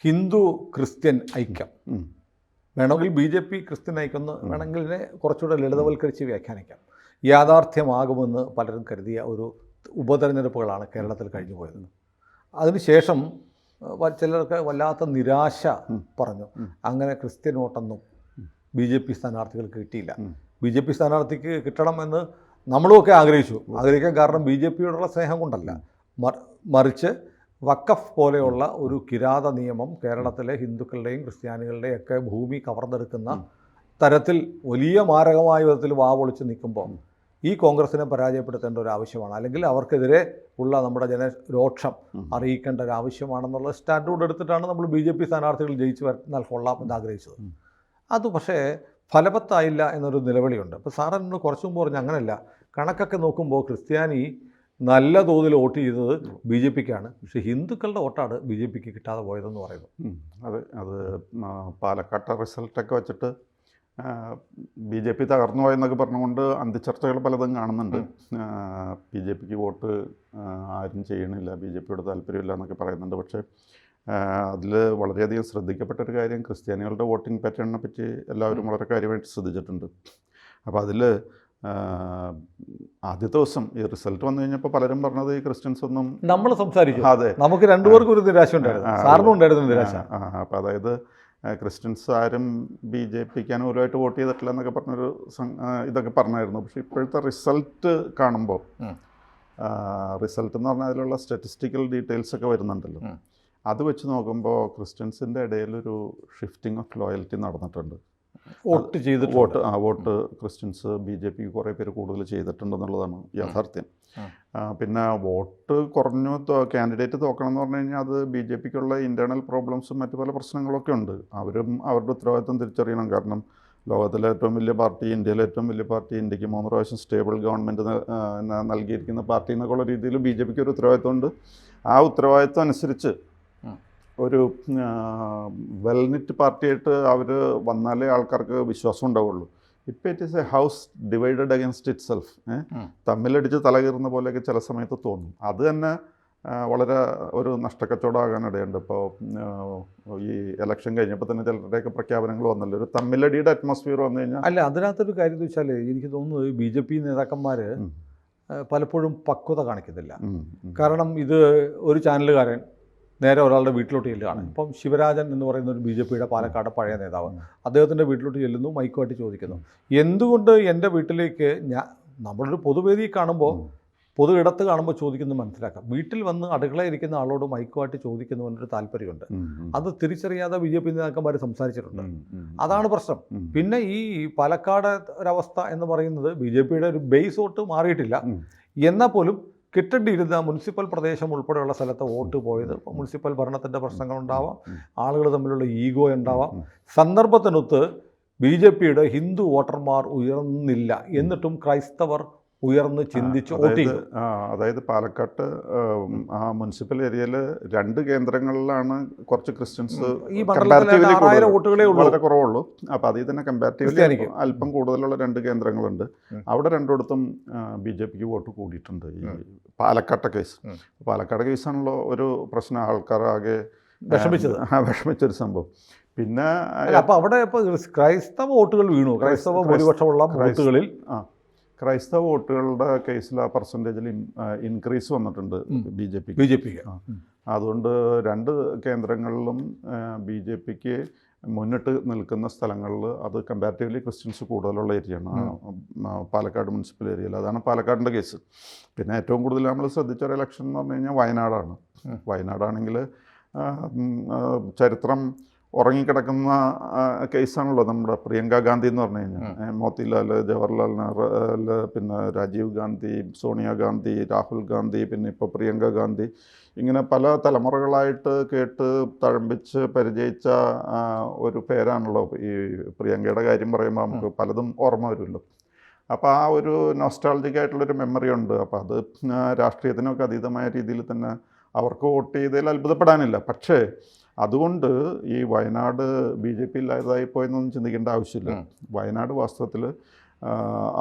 Hindu Christian ഐക്യം വേണമെങ്കിൽ B J P Christian ഐക്യം എന്ന് വേണമെങ്കിൽ ഇതിനെ കുറച്ചുകൂടെ ലളിതവൽക്കരിച്ച് വ്യാഖ്യാനിക്കാം. യാഥാർത്ഥ്യമാകുമെന്ന് പലരും കരുതിയ ഒരു ഉപതെരഞ്ഞെടുപ്പുകളാണ് കേരളത്തിൽ കഴിഞ്ഞു പോയത്. അതിനുശേഷം ചിലർക്ക് വല്ലാത്ത നിരാശ പറഞ്ഞു. അങ്ങനെ ക്രിസ്ത്യൻ വോട്ടൊന്നും ബി ജെ പി സ്ഥാനാർത്ഥികൾക്ക് കിട്ടിയില്ല. ബി ജെ പി സ്ഥാനാർത്ഥിക്ക് കിട്ടണമെന്ന് നമ്മളുമൊക്കെ ആഗ്രഹിക്കാൻ കാരണം ബി ജെ പിയോടുള്ള സ്നേഹം കൊണ്ടല്ല, മറിച്ച് വഖഫ് പോലെയുള്ള ഒരു കിരാത നിയമം കേരളത്തിലെ ഹിന്ദുക്കളുടെയും ക്രിസ്ത്യാനികളുടെയും ഒക്കെ ഭൂമി കവർന്നെടുക്കുന്ന തരത്തിൽ വലിയ മാരകമായ വിധത്തിൽ വാവൊളിച്ച് നിൽക്കുമ്പോൾ ഈ കോൺഗ്രസിനെ പരാജയപ്പെടുത്തേണ്ട ഒരു ആവശ്യമാണ്, അല്ലെങ്കിൽ അവർക്കെതിരെ ഉള്ള നമ്മുടെ ജനരോക്ഷം അറിയിക്കേണ്ട ഒരു ആവശ്യമാണെന്നുള്ള സ്റ്റാൻഡേർഡ് എടുത്തിട്ടാണ് നമ്മൾ ബി ജെ പി സ്ഥാനാർത്ഥികൾ ജയിച്ചു വരുന്നാൽ കൊള്ളാം എന്ന് ആഗ്രഹിച്ചത്. അത് പക്ഷേ ഫലവത്തായില്ല എന്നൊരു നിലവിളിയുണ്ട്. അപ്പോൾ സാറ് എന്നോട് കുറച്ചു മുമ്പ് പറഞ്ഞു അങ്ങനെയല്ല, കണക്കൊക്കെ നോക്കുമ്പോൾ ക്രിസ്ത്യാനി നല്ല തോതിൽ വോട്ട് ചെയ്തത് ബി ജെ പിക്കാണ്, പക്ഷേ ഹിന്ദുക്കളുടെ വോട്ടാണ് ബി ജെ പിക്ക് കിട്ടാതെ പോയതെന്ന് പറയുന്നു. അത് പാലക്കാട്ടെ റിസൾട്ടൊക്കെ വെച്ചിട്ട് ബി ജെ പി തകർന്നു പോയെന്നൊക്കെ പറഞ്ഞുകൊണ്ട് അന്തിച്ചർച്ചകൾ പലതും കാണുന്നുണ്ട്. ബി ജെ പിക്ക് വോട്ട് ആരും ചെയ്യണില്ല, ബി ജെ പിയോട് താല്പര്യമില്ല എന്നൊക്കെ പറയുന്നുണ്ട്. പക്ഷേ അതിൽ വളരെയധികം ശ്രദ്ധിക്കപ്പെട്ടൊരു കാര്യം ക്രിസ്ത്യാനികളുടെ വോട്ടിംഗ് പാറ്റേണിനെ പറ്റി എല്ലാവരും വളരെ കാര്യമായിട്ട് ശ്രദ്ധിച്ചിട്ടുണ്ട്. അപ്പോൾ അതിൽ ആദ്യത്തെ ദിവസം ഈ റിസൾട്ട് വന്നു കഴിഞ്ഞപ്പോൾ പലരും പറഞ്ഞത് ഈ ക്രിസ്ത്യൻസ് ഒന്നും നമ്മൾ സംസാരിച്ചു, അതെ, നമുക്ക് രണ്ടുപേർക്കും ഒരു നിരാശ ഉണ്ടായിരുന്നു, സാറിനും ഉണ്ടായിരുന്നു നിരാശ. അപ്പോൾ അതായത് ക്രിസ്ത്യൻസ് ആരും ബി ജെ പിക്ക് അനുകൂലമായിട്ട് വോട്ട് ചെയ്തിട്ടില്ല എന്നൊക്കെ പറഞ്ഞൊരു ഇതൊക്കെ പറഞ്ഞായിരുന്നു. പക്ഷേ ഇപ്പോഴത്തെ റിസൾട്ട് കാണുമ്പോൾ റിസൾട്ട് എന്ന് പറഞ്ഞാൽ അതിലുള്ള സ്റ്റാറ്റിസ്റ്റിക്കൽ ഡീറ്റെയിൽസ് ഒക്കെ വരുന്നുണ്ടല്ലോ, അത് വെച്ച് നോക്കുമ്പോൾ ക്രിസ്ത്യൻസിൻ്റെ ഇടയിലൊരു ഷിഫ്റ്റിംഗ് ഓഫ് ലോയൽറ്റി നടന്നിട്ടുണ്ട്. വോട്ട് ക്രിസ്ത്യൻസ് ബി ജെ പിക്ക് കുറേ പേര് കൂടുതൽ ചെയ്തിട്ടുണ്ടെന്നുള്ളതാണ് യാഥാർത്ഥ്യം. പിന്നെ വോട്ട് കുറഞ്ഞു കാൻഡിഡേറ്റ് തോക്കണം എന്ന് പറഞ്ഞു കഴിഞ്ഞാൽ അത് ബി ജെ പിക്കുള്ള ഇൻറ്റേർണൽ പ്രോബ്ലംസും മറ്റു പല പ്രശ്നങ്ങളൊക്കെ ഉണ്ട്. അവരും അവരുടെ ഉത്തരവാദിത്വം തിരിച്ചറിയണം. കാരണം ലോകത്തിലെ ഏറ്റവും വലിയ പാർട്ടി, ഇന്ത്യയിലെ ഏറ്റവും വലിയ പാർട്ടി, ഇന്ത്യക്ക് 3 പ്രാവശ്യം സ്റ്റേബിൾ ഗവൺമെൻറ് നൽകിയിരിക്കുന്ന പാർട്ടി എന്നൊക്കെയുള്ള രീതിയിൽ ബി ജെ പിക്ക് ഒരു ഉത്തരവാദിത്വമുണ്ട്. ആ ഉത്തരവാദിത്വം അനുസരിച്ച് ഒരു വെൽനിറ്റ് പാർട്ടിയായിട്ട് അവർ വന്നാലേ ആൾക്കാർക്ക് വിശ്വാസം ഉണ്ടാവുള്ളൂ. ഇപ്പം it is a house divided against itself. തമ്മിലടിച്ച് തലകീറുന്ന പോലെയൊക്കെ ചില സമയത്ത് തോന്നും. അത് തന്നെ വളരെ ഒരു നഷ്ടക്കച്ചവടമാകാനിടയുണ്ട്. ഇപ്പോൾ ഈ ഇലക്ഷൻ കഴിഞ്ഞപ്പോൾ തന്നെ ചിലരുടെയൊക്കെ പ്രഖ്യാപനങ്ങൾ വന്നല്ലോ, ഒരു തമ്മിലടിയുടെ അറ്റ്മോസ്ഫിയർ വന്നു കഴിഞ്ഞാൽ. അല്ല, അതിനകത്തൊരു കാര്യം എന്ന് വെച്ചാൽ എനിക്ക് തോന്നുന്നത് ബി ജെ പി നേതാക്കന്മാർ പലപ്പോഴും പക്വത കാണിക്കുന്നില്ല. കാരണം ഇത് ഒരു ചാനലുകാരൻ നേരെ ഒരാളുടെ വീട്ടിലോട്ട് ചെല്ലുകയാണ്. ഇപ്പം ശിവരാജൻ എന്ന് പറയുന്ന ഒരു ബി ജെ പിയുടെ പാലക്കാട് പഴയ നേതാവ്, അദ്ദേഹത്തിൻ്റെ വീട്ടിലോട്ട് ചെല്ലുന്നു, മൈക്കുമായിട്ട് ചോദിക്കുന്നു, എന്തുകൊണ്ട് എൻ്റെ വീട്ടിലേക്ക് നമ്മളൊരു പൊതുവേദി കാണുമ്പോൾ, പൊതു ഇടത്ത് കാണുമ്പോൾ ചോദിക്കുന്നത് മനസ്സിലാക്കാം. വീട്ടിൽ വന്ന് അടുക്കളയിൽ ഇരിക്കുന്ന ആളോട് മൈക്കുമായിട്ട് ചോദിക്കുന്നതിനൊരു താല്പര്യമുണ്ട്. അത് തിരിച്ചറിയാതെ ബി ജെ പി നേതാക്കന്മാർ സംസാരിച്ചിട്ടുണ്ട്. അതാണ് പ്രശ്നം. പിന്നെ ഈ പാലക്കാട് ഒരവസ്ഥ എന്ന് പറയുന്നത് ബി ജെ പിയുടെ ഒരു ബേസ് വോട്ട് മാറിയിട്ടില്ല, എന്നാൽ പോലും കിട്ടേണ്ടിയിരുന്ന മുനിസിപ്പൽ പ്രദേശം ഉൾപ്പെടെയുള്ള സ്ഥലത്ത് വോട്ട് പോയത് മുനിസിപ്പൽ ഭരണത്തിൻ്റെ പ്രശ്നങ്ങളുണ്ടാവാം, ആളുകൾ തമ്മിലുള്ള ഈഗോ ഉണ്ടാവാം. സന്ദർഭത്തിനൊത്ത് ബി ജെ പിയുടെ ഹിന്ദു വോട്ടർമാർ ഉയർന്നില്ല, എന്നിട്ടും ക്രൈസ്തവർ ഉയർന്ന് ചിന്തിച്ച് വോട്ട് ചെയ്തു. അതായത് പാലക്കാട്ട് ആ മുനിസിപ്പൽ ഏരിയയിൽ 2 കേന്ദ്രങ്ങളിലാണ് കുറച്ച് ക്രിസ്ത്യൻസ് വളരെ കുറവുള്ളൂ. അപ്പോൾ അതിൽ തന്നെ കമ്പാരിറ്റീവ്ലി അല്പം കൂടുതലുള്ള 2 കേന്ദ്രങ്ങളുണ്ട്. അവിടെ 2ഇടത്തും ബി ജെ പിക്ക് വോട്ട് കൂടിയിട്ടുണ്ട്. ഈ പാലക്കാട്ടെ കേസ്, പാലക്കാട് കേസാണല്ലോ ഒരു പ്രശ്നം, ആൾക്കാരാകെ വിഷമിച്ചൊരു സംഭവം. പിന്നെ അപ്പോൾ അവിടെ ഇപ്പോൾ ക്രൈസ്തവ വോട്ടുകൾ വീണു. ക്രൈസ്തവ ഭൂരിപക്ഷമുള്ള വോട്ടുകളിൽ ക്രൈസ്തവ വോട്ടുകളുടെ കേസിൽ ആ പെർസെൻറ്റേജിൽ ഇൻക്രീസ് വന്നിട്ടുണ്ട് ബി ജെ പിക്ക്. അതുകൊണ്ട് 2 കേന്ദ്രങ്ങളിലും ബി ജെ പിക്ക് മുന്നിട്ട് നിൽക്കുന്ന സ്ഥലങ്ങളിൽ അത് കമ്പാരിറ്റീവ്ലി ക്രിസ്ത്യൻസ് കൂടുതലുള്ള ഏരിയയാണ് പാലക്കാട് മുനിസിപ്പൽ ഏരിയയിൽ. അതാണ് പാലക്കാടിൻ്റെ കേസ്. പിന്നെ ഏറ്റവും കൂടുതൽ നമ്മൾ ശ്രദ്ധിച്ച ഒരു ഇലക്ഷൻ എന്ന് പറഞ്ഞു കഴിഞ്ഞാൽ വയനാടാണ്. വയനാടാണെങ്കിൽ ചരിത്രം ഉറങ്ങിക്കിടക്കുന്ന കേസാണല്ലോ നമ്മുടെ പ്രിയങ്ക ഗാന്ധി എന്ന് പറഞ്ഞു കഴിഞ്ഞാൽ. മോത്തിലാൽ, ജവഹർലാൽ നെഹ്റു, പിന്നെ രാജീവ് ഗാന്ധി, സോണിയാഗാന്ധി, രാഹുൽ ഗാന്ധി, പിന്നെ ഇപ്പോൾ പ്രിയങ്ക ഗാന്ധി, ഇങ്ങനെ പല തലമുറകളായിട്ട് കേട്ട് തഴമ്പിച്ച് പരിചയിച്ച ഒരു പേരാണല്ലോ. ഈ പ്രിയങ്കയുടെ കാര്യം പറയുമ്പോൾ നമുക്ക് പലതും ഓർമ്മ വരുമല്ലോ. അപ്പോൾ ആ ഒരു നോസ്റ്റാൾജിക് ആയിട്ടുള്ളൊരു മെമ്മറി ഉണ്ട്. അപ്പോൾ അത് രാഷ്ട്രീയത്തിനൊക്കെ അതീതമായ രീതിയിൽ തന്നെ അവർക്ക് വോട്ട് ചെയ്തതിൽ അത്ഭുതപ്പെടാനില്ല. പക്ഷേ അതുകൊണ്ട് ഈ വയനാട് ബി ജെ പി ഇല്ലാതായി പോയെന്നൊന്നും ചിന്തിക്കേണ്ട ആവശ്യമില്ല. വയനാട് വാസ്തവത്തിൽ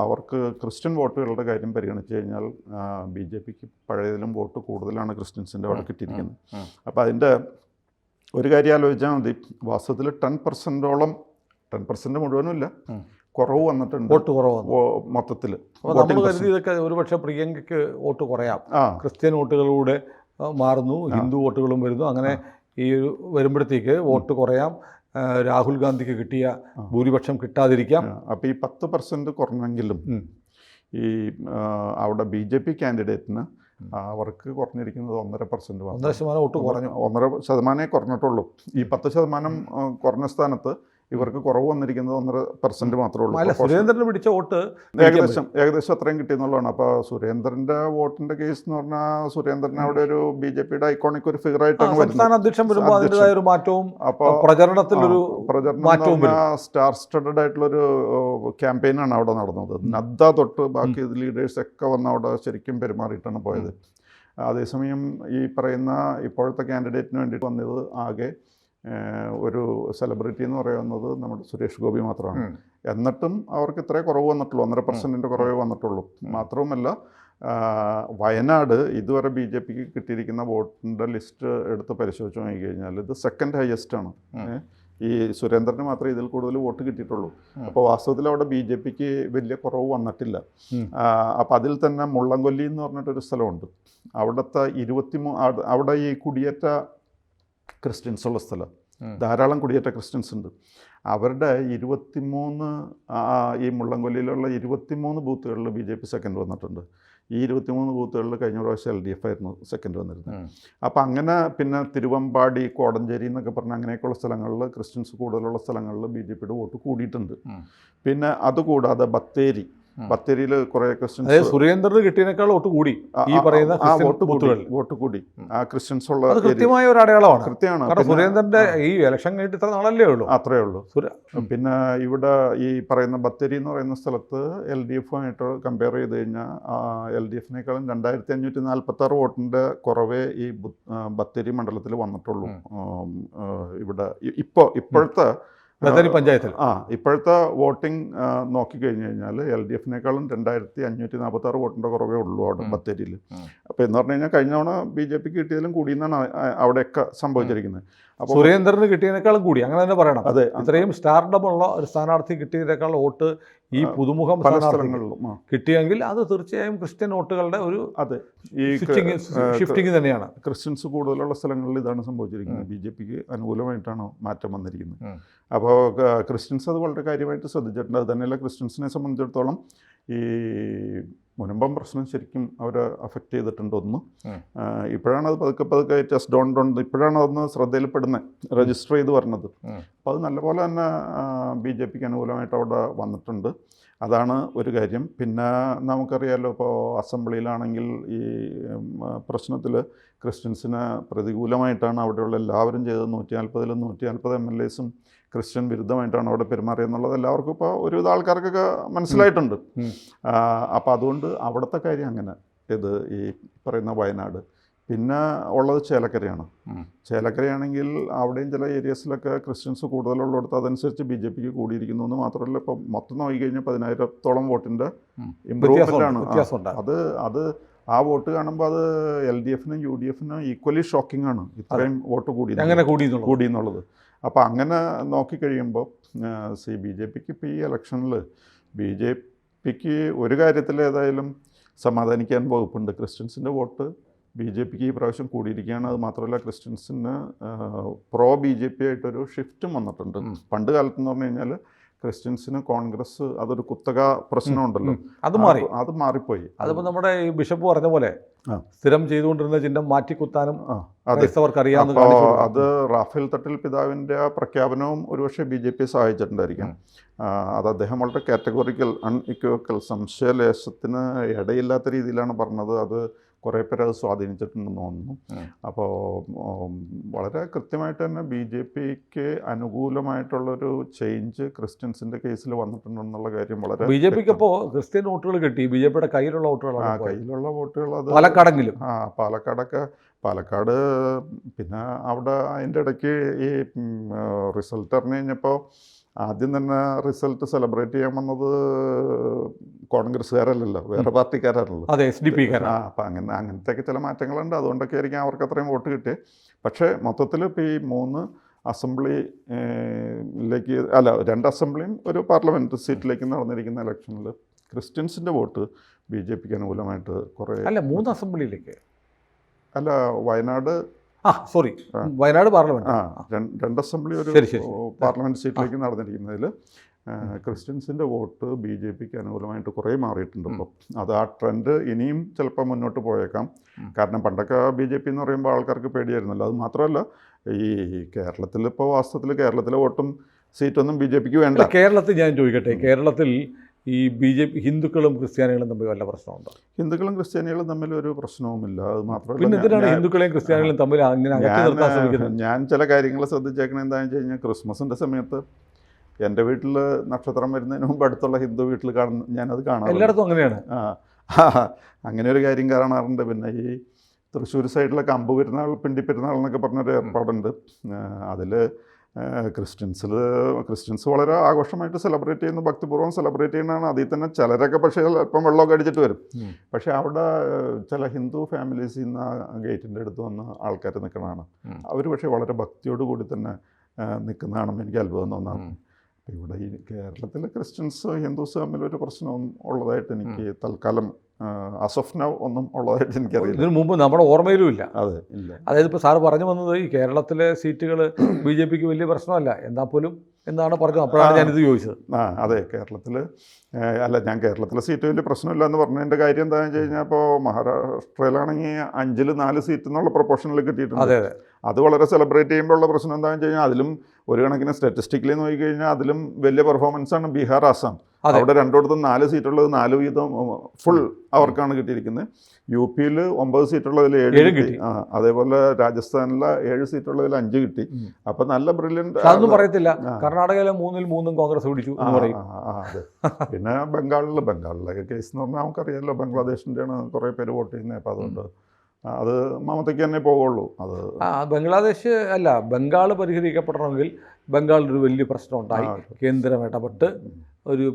അവർക്ക് ക്രിസ്ത്യൻ വോട്ടുകളുടെ കാര്യം പരിഗണിച്ച് കഴിഞ്ഞാൽ ബി ജെ പിക്ക് പഴയതിലും വോട്ട് കൂടുതലാണ് ക്രിസ്ത്യൻസിൻ്റെ അവിടെ കിട്ടിയിരിക്കുന്നത്. അപ്പോൾ അതിൻ്റെ ഒരു കാര്യം ആലോചിച്ചാൽ മതി, വാസ്തവത്തിൽ 10% മുഴുവനും ഇല്ല, കുറവ് വന്നിട്ടുണ്ട് വോട്ട് കുറവാണ് മൊത്തത്തിൽ. അപ്പോൾ നമ്മൾ കരുതി ഇതൊക്കെ ഒരുപക്ഷെ പ്രിയങ്കയ്ക്ക് വോട്ട് കുറയാം, ക്രിസ്ത്യൻ വോട്ടുകളിലൂടെ മാറുന്നു, ഹിന്ദു വോട്ടുകളും വരുന്നു, അങ്ങനെ ഈ വരുമ്പോഴത്തേക്ക് വോട്ട് കുറയാം, രാഹുൽ ഗാന്ധിക്ക് കിട്ടിയ ഭൂരിപക്ഷം കിട്ടാതിരിക്കാം. അപ്പോൾ ഈ 10% കുറഞ്ഞെങ്കിലും ഈ അവിടെ BJP കാൻഡിഡേറ്റിന് അവർക്ക് കുറഞ്ഞിരിക്കുന്നത് 1.5% മാത്രം. 1% വോട്ട് കുറഞ്ഞു. 1% കുറഞ്ഞിട്ടുള്ളൂ. ഈ 10% കുറഞ്ഞ സ്ഥാനത്ത് ഇവർക്ക് കുറവ് വന്നിരിക്കുന്നത് 1.5% മാത്രമേ ഉള്ളൂ. സുരേന്ദ്രന് പിടിച്ച വോട്ട് ഏകദേശം അത്രയും കിട്ടിയെന്നുള്ളതാണ്. അപ്പോൾ സുരേന്ദ്രൻ്റെ വോട്ടിൻ്റെ കേസ് എന്ന് പറഞ്ഞാൽ സുരേന്ദ്രൻ അവിടെ ഒരു BJPയുടെ ഐക്കോണിക് ഒരു ഫിഗർ ആയിട്ടാണ് സംസ്ഥാന അധ്യക്ഷൻ വരുമ്പോൾ അതിൻ്റെതായ ഒരു മാറ്റവും അപ്പോൾ പ്രചരണത്തിലൊരു മാറ്റവും സ്റ്റാർ സ്റ്റഡഡ് ആയിട്ടുള്ളൊരു ക്യാമ്പയിനാണ് അവിടെ നടന്നത്. നദ്ദ തൊട്ട് ബാക്കി ലീഡേഴ്സ് ഒക്കെ വന്ന് അവിടെ ശരിക്കും പെരുമാറിയിട്ടാണ് പോയത്. അതേസമയം ഈ പറയുന്ന ഇപ്പോഴത്തെ കാൻഡിഡേറ്റിന് വേണ്ടിയിട്ട് വന്നത് ആകെ ഒരു സെലിബ്രിറ്റി എന്ന് പറയുന്നത് നമ്മുടെ സുരേഷ് ഗോപി മാത്രമാണ്. എന്നിട്ടും അവർക്ക് ഇത്രേ കുറവ് വന്നിട്ടുള്ളൂ, 1.5% കുറവേ വന്നിട്ടുള്ളൂ. മാത്രവുമല്ല വയനാട് ഇതുവരെ BJPക്ക് കിട്ടിയിരിക്കുന്ന വോട്ടിൻ്റെ ലിസ്റ്റ് എടുത്ത് പരിശോധിച്ച് നോക്കിക്കഴിഞ്ഞാൽ ഇത് സെക്കൻഡ് ഹയസ്റ്റ് ആണ്. ഈ സുരേന്ദ്രന് മാത്രമേ ഇതിൽ കൂടുതൽ വോട്ട് കിട്ടിയിട്ടുള്ളൂ. അപ്പോൾ വാസ്തവത്തിൽ അവിടെ BJPക്ക് വലിയ കുറവ് വന്നിട്ടില്ല. അപ്പോൾ അതിൽ തന്നെ മുള്ളംകൊല്ലി എന്ന് പറഞ്ഞിട്ടൊരു സ്ഥലമുണ്ട്. അവിടുത്തെ അവിടെ ഈ കുടിയേറ്റ ക്രിസ്ത്യൻസ് ഉള്ള സ്ഥലം, ധാരാളം കുടിയേറ്റ ക്രിസ്ത്യൻസ് ഉണ്ട്. അവരുടെ 23 ഈ മുള്ളംകൊല്ലിയിലുള്ള 23 ബൂത്തുകളിൽ BJP സെക്കൻഡ് വന്നിട്ടുണ്ട്. ഈ 23 ബൂത്തുകളിൽ കഴിഞ്ഞ പ്രാവശ്യം LDF ആയിരുന്നു സെക്കൻഡ് വന്നിരുന്നത്. അപ്പോൾ അങ്ങനെ പിന്നെ തിരുവമ്പാടി, കോടഞ്ചേരി എന്നൊക്കെ പറഞ്ഞാൽ അങ്ങനെയൊക്കെയുള്ള സ്ഥലങ്ങളിൽ ക്രിസ്ത്യൻസ് കൂടുതലുള്ള സ്ഥലങ്ങളിൽ BJPയുടെ വോട്ട് കൂടിയിട്ടുണ്ട്. പിന്നെ അതുകൂടാതെ ബത്തേരിയിൽ കുറേ ക്രിസ്ത്യൻസ്, സുരേന്ദ്രന് കിട്ടിയതിനേക്കാൾ വോട്ട് കൂടി ഈ പറയുന്ന വോട്ട് കൂടി ആ ക്രിസ്ത്യൻസ് ഉള്ള കൃത്യമായ ഒരു അടയാളമാണ്. കൃത്യമാണ്. സുരേന്ദ്രന്റെ ഈ ഇലക്ഷൻ കഴിഞ്ഞിട്ട് ഇത്ര നാളല്ലേ ഉള്ളൂ, അത്രേ ഉള്ളൂ. പിന്നെ ഇവിടെ ഈ പറയുന്ന ബത്തേരി എന്ന് പറയുന്ന സ്ഥലത്ത് LDFുമായിട്ട് കമ്പയർ ചെയ്ത് കഴിഞ്ഞാൽ LDFിനേക്കാളും 2546 വോട്ടിൻ്റെ കുറവേ ഈ ബത്തേരി മണ്ഡലത്തിൽ വന്നിട്ടുള്ളൂ. ഇവിടെ ഇപ്പോഴത്തെ പഞ്ചായത്തിൽ ഇപ്പോഴത്തെ വോട്ടിംഗ് നോക്കിക്കഴിഞ്ഞ് കഴിഞ്ഞാൽ LDFിനേക്കാളും 2546 വോട്ടിൻ്റെ കുറവേ ഉള്ളൂ അവിടെ ബത്തേരിയിൽ. അപ്പോൾ എന്ന് പറഞ്ഞു കഴിഞ്ഞാൽ കഴിഞ്ഞ തവണ BJPക്ക് കിട്ടിയതിലും കൂടിയെന്നാണ് അവിടെയൊക്കെ സംഭവിച്ചിരിക്കുന്നത്. അപ്പോൾ സുരേന്ദ്രന് കിട്ടിയതിനേക്കാളും കൂടി അങ്ങനെ തന്നെ പറയണം. അതെ, ഇത്രയും സ്റ്റാർഡമുള്ള ഒരു സ്ഥാനാർത്ഥി കിട്ടിയതിനേക്കാൾ വോട്ട് ഈ പുതുമുഖം പല സ്ഥലങ്ങളിലും കിട്ടിയെങ്കിൽ അത് തീർച്ചയായും ക്രിസ്ത്യൻ വോട്ടുകളുടെ ഒരു ഈ ഷിഫ്റ്റിംഗ് തന്നെയാണ്. ക്രിസ്ത്യൻസ് കൂടുതലുള്ള സ്ഥലങ്ങളിൽ ഇതാണ് സംഭവിച്ചിരിക്കുന്നത്. BJPക്ക് അനുകൂലമായിട്ടാണ് മാറ്റം വന്നിരിക്കുന്നത്. അപ്പോൾ ക്രിസ്ത്യൻസ് അത് വളരെ കാര്യമായിട്ട് ശ്രദ്ധിച്ചിട്ടുണ്ട്. അത് തന്നെയല്ല, ക്രിസ്ത്യൻസിനെ സംബന്ധിച്ചിടത്തോളം ഈ മുൻപം പ്രശ്നം ശരിക്കും അവരെ അഫക്റ്റ് ചെയ്തിട്ടുണ്ട്. ഒന്ന് ഇപ്പോഴാണ് അത് പതുക്കെ ടെസ്റ്റ് ഡോൺ ഇപ്പോഴാണ് അതൊന്ന് ശ്രദ്ധയിൽപ്പെടുന്നത്, രജിസ്റ്റർ ചെയ്ത് പറഞ്ഞത്. അപ്പോൾ അത് നല്ലപോലെ തന്നെ BJPക്ക് അനുകൂലമായിട്ട് അവിടെ വന്നിട്ടുണ്ട്. അതാണ് ഒരു കാര്യം. പിന്നെ നമുക്കറിയാമല്ലോ, ഇപ്പോൾ അസംബ്ലിയിലാണെങ്കിൽ ഈ പ്രശ്നത്തിൽ ക്രിസ്ത്യൻസിന് പ്രതികൂലമായിട്ടാണ് അവിടെയുള്ള എല്ലാവരും ചെയ്തത്. 140 MLAസും ക്രിസ്ത്യൻ വിരുദ്ധമായിട്ടാണ് അവിടെ പെരുമാറിയെന്നുള്ളത് എല്ലാവർക്കും ഇപ്പോൾ ഒരുവിധ ആൾക്കാർക്കൊക്കെ മനസ്സിലായിട്ടുണ്ട്. അപ്പോൾ അതുകൊണ്ട് അവിടുത്തെ കാര്യം അങ്ങനെ ഇത് ഈ പറയുന്ന വയനാട്. പിന്നെ ഉള്ളത് ചേലക്കരയാണ്. ചേലക്കരയാണെങ്കിൽ അവിടെയും ചില ഏരിയസിലൊക്കെ ക്രിസ്ത്യൻസ് കൂടുതലുള്ളിടത്ത് അതനുസരിച്ച് BJPക്ക് കൂടിയിരിക്കുന്നു എന്ന് മാത്രമല്ല, ഇപ്പോൾ മൊത്തം നോക്കിക്കഴിഞ്ഞാൽ 10,000-ഓളം വോട്ടിൻ്റെ ഇമ്പ്രൂവ്മെൻ്റാണ്. അത് ആ വോട്ട് കാണുമ്പോൾ അത് LDFനും UDFനും ഈക്വലി ഷോക്കിംഗ് ആണ്, ഇത്രയും വോട്ട് കൂടി എന്നുള്ളത്. അപ്പോൾ അങ്ങനെ നോക്കിക്കഴിയുമ്പോൾ BJPക്ക് ഇപ്പോൾ ഈ ഇലക്ഷനിൽ BJPക്ക് ഒരു കാര്യത്തിൽ ഏതായാലും സമാധാനിക്കാൻ വകുപ്പുണ്ട്. ക്രിസ്ത്യൻസിൻ്റെ വോട്ട് BJPക്ക് ഈ പ്രാവശ്യം കൂടിയിരിക്കുകയാണ്. അത് മാത്രമല്ല, ക്രിസ്ത്യൻസിന് പ്രോ BJP ആയിട്ടൊരു ഷിഫ്റ്റും വന്നിട്ടുണ്ട്. പണ്ട് കാലത്തെന്ന് പറഞ്ഞു കഴിഞ്ഞാൽ ക്രിസ്ത്യൻസിന് കോൺഗ്രസ് അതൊരു കുത്തക പ്രശ്നമുണ്ടല്ലോ, അത് മാറിപ്പോയി. അതിപ്പോൾ നമ്മുടെ ഈ ബിഷപ്പ് പറഞ്ഞ പോലെ സ്ഥിരം ചെയ്തുകൊണ്ടിരുന്ന ചിഹ്നം മാറ്റിക്കുത്താനും ക്രൈസ്തവർക്കറിയാവുന്ന. അത് റാഫേൽ തട്ടിൽ പിതാവിൻ്റെ ആ പ്രഖ്യാപനവും ഒരുപക്ഷെ BJP സഹായിച്ചിട്ടുണ്ടായിരിക്കാം. അത് അദ്ദേഹം വളരെ കാറ്റഗോറിക്കൽ, അൺഇക്വക്കൽ, സംശയലേശത്തിന് ഇടയില്ലാത്ത രീതിയിലാണ് പറഞ്ഞത്. അത് കുറേ പേര് അത് സ്വാധീനിച്ചിട്ടുണ്ടെന്ന് തോന്നുന്നു. അപ്പോൾ വളരെ കൃത്യമായിട്ട് തന്നെ BJPക്ക് അനുകൂലമായിട്ടുള്ളൊരു ചേഞ്ച് ക്രിസ്ത്യൻസിൻ്റെ കേസിൽ വന്നിട്ടുണ്ടെന്നുള്ള കാര്യം വളരെ. BJPക്ക് ഇപ്പോൾ ക്രിസ്ത്യൻ വോട്ടുകൾ കിട്ടി, BJPയുടെ കയ്യിലുള്ള വോട്ടുകൾ അത് പാലക്കാടെങ്കിലും. പാലക്കാട് പിന്നെ അവിടെ അതിൻ്റെ ഇടയ്ക്ക് ഈ റിസൾട്ട് അറിഞ്ഞു കഴിഞ്ഞപ്പോൾ ആദ്യം തന്നെ റിസൾട്ട് സെലിബ്രേറ്റ് ചെയ്യാൻ വന്നത് കോൺഗ്രസ്സുകാരല്ലല്ലോ, വേറെ പാർട്ടിക്കാരാണല്ലോ. അതെ, SDP. അപ്പം അങ്ങനത്തെയൊക്കെ ചില മാറ്റങ്ങളുണ്ട്. അതുകൊണ്ടൊക്കെ ആയിരിക്കും അവർക്ക് അത്രയും വോട്ട് കിട്ടിയത്. പക്ഷേ മൊത്തത്തിൽ ഇപ്പോൾ ഈ 3 അസംബ്ലിയിലേക്ക് അല്ല 2 അസംബ്ലിയും ഒരു പാർലമെൻറ്റ് സീറ്റിലേക്ക് നടന്നിരിക്കുന്ന ഇലക്ഷനിൽ ക്രിസ്ത്യൻസിൻ്റെ വോട്ട് BJPക്ക് അനുകൂലമായിട്ട് കുറേ. അല്ല, 3 അസംബ്ലിയിലേക്ക് അല്ല, Wayanad sorry, Wayanad parliament 2 assembly ഒരു പാർലമെൻറ്റ് സീറ്റിലേക്ക് നടന്നിരിക്കുന്നതിൽ ക്രിസ്ത്യൻസിൻ്റെ വോട്ട് BJPക്ക് അനുകൂലമായിട്ട് കുറേ മാറിയിട്ടുണ്ട്. അപ്പം അത് ആ ട്രെൻഡ് ഇനിയും ചിലപ്പോൾ മുന്നോട്ട് പോയേക്കാം. കാരണം പണ്ടൊക്കെ BJP എന്ന് പറയുമ്പോൾ ആൾക്കാർക്ക് പേടിയായിരുന്നല്ലോ. അത് മാത്രമല്ല, ഈ കേരളത്തിൽ ഇപ്പോൾ വാസ്തവത്തിൽ കേരളത്തിലെ വോട്ടും സീറ്റൊന്നും BJPക്ക് വേണ്ട. കേരളത്തിൽ ഞാൻ ചോദിക്കട്ടെ, കേരളത്തിൽ ഈ BJP ഹിന്ദുക്കളും ക്രിസ്ത്യാനികളും തമ്മിൽ വല്ല പ്രശ്നമുണ്ടോ? ഹിന്ദുക്കളും ക്രിസ്ത്യാനികളും തമ്മിൽ ഒരു പ്രശ്നവുമില്ല. അത് മാത്രമല്ല, പിന്നെ എന്തിനാണ് ഹിന്ദുക്കളെയും ക്രിസ്ത്യാനികളും തമ്മിൽ അങ്ങനെ അകറ്റി നിർത്താൻ ശ്രമിക്കുന്നത്? ഞാൻ ചില കാര്യങ്ങൾ ശ്രദ്ധിച്ചേക്കണത് എന്താണെന്ന് വെച്ച് കഴിഞ്ഞാൽ, ക്രിസ്മസിൻ്റെ സമയത്ത് എൻ്റെ വീട്ടിൽ നക്ഷത്രം വരുന്നതിന് മുമ്പ് അടുത്തുള്ള ഹിന്ദു വീട്ടിൽ ഞാനത് കാണാം. എല്ലായിടത്തും അങ്ങനെയാണ്. അങ്ങനെ ഒരു കാര്യം കാണാറുണ്ട്. പിന്നെ ഈ തൃശ്ശൂർ സൈഡിലെ കമ്പ് പെരുന്നാൾ, പിണ്ടി പെരുന്നാൾ എന്നൊക്കെ പറഞ്ഞൊരു ഏർപ്പാടുണ്ട്. അതിൽ ക്രിസ്ത്യൻസ് വളരെ ആഘോഷമായിട്ട് സെലിബ്രേറ്റ് ചെയ്യുന്നു, ഭക്തിപൂർവ്വം സെലിബ്രേറ്റ് ചെയ്യുന്നതാണ്. അതിൽ തന്നെ ചിലരൊക്കെ പക്ഷേ അല്പം വെള്ളമൊക്കെ അടിച്ചിട്ട് വരും. പക്ഷേ അവിടെ ചില ഹിന്ദു ഫാമിലീസിൽ നിന്ന് ആ ഗേറ്റിൻ്റെ അടുത്ത് വന്ന് ആൾക്കാർ നിൽക്കുന്നതാണ്. അവർ പക്ഷേ വളരെ ഭക്തിയോടുകൂടി തന്നെ നിൽക്കുന്നതാണെന്ന് എനിക്ക് അത്ഭുതം തോന്നാണ്. ഇവിടെ ഈ കേരളത്തിലെ ക്രിസ്ത്യൻസ് ഹിന്ദുസ് തമ്മിലൊരു പ്രശ്നവും ഉള്ളതായിട്ട് എനിക്ക് തൽക്കാലം ആസ് ഓഫ് നൗ ഒന്നും ഉള്ളതായിട്ട് എനിക്കറിയില്ല. ഇതിനു മുമ്പ് നമ്മുടെ ഓർമ്മയിലും ഇല്ല. അതെ, ഇല്ല. അതായത് ഇപ്പോൾ സാറ് പറഞ്ഞു വന്നത് ഈ കേരളത്തിലെ സീറ്റുകൾ BJPക്ക് വലിയ പ്രശ്നമല്ല എന്നാൽ പോലും എന്നാണ് പറഞ്ഞത്. അപ്പോഴാണ് ഞാനിത് ചോദിച്ചത്. അതെ, കേരളത്തിൽ അല്ല, ഞാൻ കേരളത്തിലെ സീറ്റ് വലിയ പ്രശ്നമില്ല എന്ന് പറഞ്ഞതിൻ്റെ കാര്യം എന്താണെന്ന് വെച്ച് കഴിഞ്ഞാൽ, ഇപ്പോൾ മഹാരാഷ്ട്രയിലാണെങ്കിൽ 5-ൽ 4 സീറ്റ് എന്നുള്ള പ്രൊപ്പോർഷനിൽ കിട്ടിയിട്ടുണ്ട്. അതെ. അത് വളരെ സെലിബ്രേറ്റ് ചെയ്യുമ്പോഴുള്ള പ്രശ്നം എന്താണെന്ന് വെച്ച് കഴിഞ്ഞാൽ, അതിലും ഒരു കണക്കിന് സ്റ്റാറ്റിസ്റ്റിക്കലി നോക്കിക്കഴിഞ്ഞാൽ അതിലും വലിയ പെർഫോമൻസാണ് ബീഹാർ, ആസാം. അവിടെ 2 4 സീറ്റുള്ളത് 4 വീതം ഫുൾ അവർക്കാണ് കിട്ടിയിരിക്കുന്നത്. UPയിൽ 9 സീറ്റുള്ളതിൽ 7 കിട്ടി. അതേപോലെ രാജസ്ഥാനിൽ 7 സീറ്റുള്ളതിൽ 5 കിട്ടി. അപ്പം നല്ല ബ്രില്യൻ്റ്. അതൊന്നും പറയത്തില്ല. കർണാടകയിലെ 3-ൽ 3 കോൺഗ്രസ് പിടിച്ചു എന്ന് പറയും. അതെ. പിന്നെ ബംഗാളിലെ കേസ് എന്ന് പറഞ്ഞാൽ നമുക്കറിയാമല്ലോ, ബംഗ്ലാദേശിൻ്റെയാണ് കുറേ പേര് വോട്ട് ചെയ്യുന്നത്. അപ്പോൾ അതുകൊണ്ട് അത് മമതയ്ക്ക് തന്നെ പോകുള്ളൂ. അത് ബംഗ്ലാദേശ് അല്ല, ബംഗാൾ പരിഹരിക്കപ്പെടണമെങ്കിൽ ബംഗാളിലൊരു വലിയ പ്രശ്നം ഉണ്ടായി. കേന്ദ്രം ഇടപെട്ട് ഒരു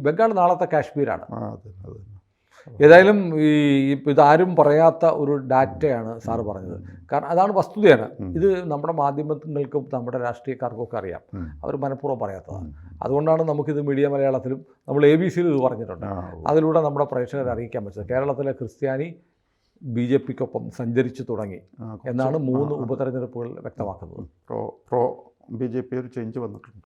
ബംഗാൾ നാളത്തെ കാശ്മീരാണ്. ഏതായാലും ഇതാരും പറയാത്ത ഒരു ഡാറ്റയാണ് സാറ് പറഞ്ഞത്. കാരണം അതാണ് വസ്തുതയാണ്. ഇത് നമ്മുടെ മാധ്യമങ്ങൾക്കും നമ്മുടെ രാഷ്ട്രീയക്കാർക്കും ഒക്കെ അറിയാം. അവർ മനഃപൂർവ്വം പറയാത്തതാണ്. അതുകൊണ്ടാണ് നമുക്കിത് മീഡിയ മലയാളത്തിലും നമ്മൾ ABCയിൽ ഇത് പറഞ്ഞിട്ടുണ്ട്. അതിലൂടെ നമ്മുടെ പ്രേക്ഷകരെ അറിയിക്കാൻ പറ്റുന്നത് കേരളത്തിലെ ക്രിസ്ത്യാനി BJPക്കൊപ്പം സഞ്ചരിച്ചു തുടങ്ങി എന്നാണ് 3 ഉപതെരഞ്ഞെടുപ്പുകൾ വ്യക്തമാക്കുന്നത്. പ്രോ BJP ഒരു ചേഞ്ച് വന്നിട്ടുണ്ട്.